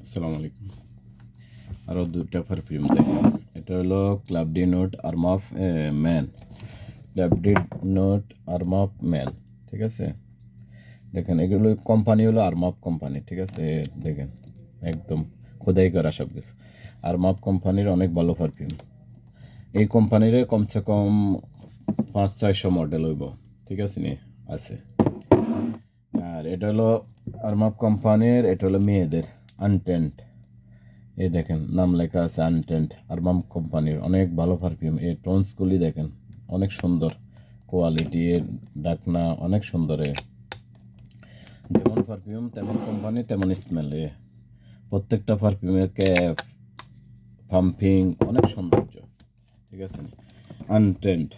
আসসালামু আলাইকুম। আরও দুটা পারফিউম দেখেন। এটা হলো club D note arm of man. Club D note arm of man, ঠিক আছে। দেখেন এগুলো কোম্পানি হলো আর্ম অফ কোম্পানি, ঠিক আছে। দেখেন একদম খোদাই করা সব কিছু। আর্ম অফ কোম্পানির অনেক ভালো পারফিউম। এই কোম্পানির কমসে কম 500-600 মডেল হইব, ঠিক আছে নি আছে। আর এটা হলো আর্ম অফ কোম্পানির, এটা হলো মেয়েদের আনটেন্ট। এই দেখেন নাম লেখা আছে আনটেন্ট, আরমাম কোম্পানির অনেক ভালো পারফিউম। এই টোনসগুলি দেখেন অনেক সুন্দর কোয়ালিটি, এর ডাকনা অনেক সুন্দর। যেমন পারফিউম তেমন কোম্পানি তেমন স্মেল। প্রত্যেকটা পারফিউমের ক্যাপ পাম্পিং অনেক সৌন্দর্য, ঠিক আছে। আনটেন্ট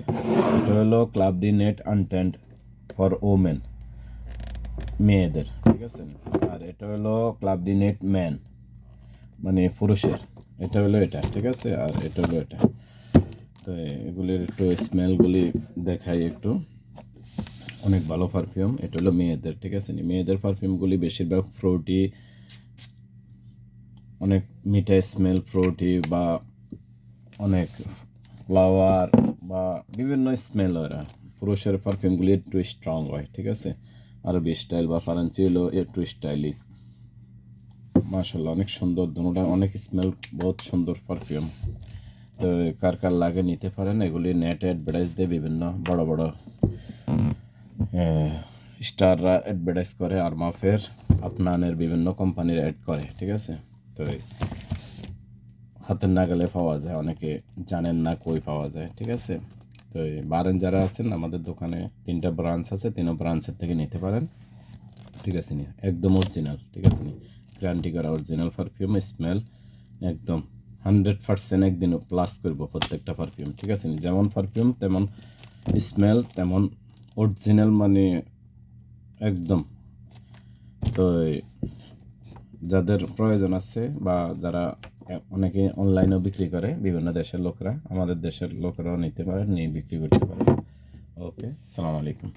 এটা হলো ক্লাব ডি নেট আনটেন্ট ফর ওমেন, মেয়েদের, ঠিক আছে। আর এটা হলো ক্লাব ডি নেট ম্যান, মানে পুরুষের। এটা হলো এটা, ঠিক আছে। আর এটা হলো এটা। তো এগুলির একটু স্মেলগুলি দেখাই একটু। অনেক ভালো পারফিউম। এটা হলো মেয়েদের, ঠিক আছে। মেয়েদের পারফিউমগুলি বেশিরভাগ ফ্রুটি, অনেক মিঠা স্মেল, ফ্রুটি বা অনেক ফ্লাওয়ার বা বিভিন্ন স্মেল ওরা। পুরুষের পারফিউমগুলি একটু স্ট্রং হয়, ঠিক আছে। আরবি স্টাইল বা ফরাঞ্চি হলো একটু স্টাইলিশ। মাশাআল্লাহ অনেক সুন্দর, দুটোটা অনেক স্মেল, বহুত সুন্দর পারফিউম। তো কার কার লাগে নিতে পারেন। এগুলি নেট অ্যাডভার্টাইজ দিয়ে বিভিন্ন বড় বড় স্টাররা অ্যাডভার্টাইজ করে আরমাফের, আপনানের বিভিন্ন কোম্পানির অ্যাড করে, ঠিক আছে। তো হাতের নাগালে পাওয়া যায়, অনেকে জানেন না কই পাওয়া যায়, ঠিক আছে। তো বারেন যারা আছেন, আমাদের দোকানে 3টা ব্রাঞ্চ আছে, 3 ব্রাঞ্চের থেকে নিতে পারেন, ঠিক আছে নি। একদম অরিজিনাল, ঠিক আছে নি। গ্যারান্টি করা অরিজিনাল পারফিউম, স্মেল একদম 100% একদিন প্লাস করবো প্রত্যেকটা পারফিউম, ঠিক আছে নি। যেমন পারফিউম তেমন স্মেল তেমন অরিজিনাল, মানে একদম। তো যাদের প্রয়োজন আছে বা যারা অনেকে অনলাইনেও বিক্রি করে, বিভিন্ন দেশের লোকরা, আমাদের দেশের লোকরাও নিতে পারেন, নিয়ে বিক্রি করতে পারেন। ওকে, সালাম আলাইকুম।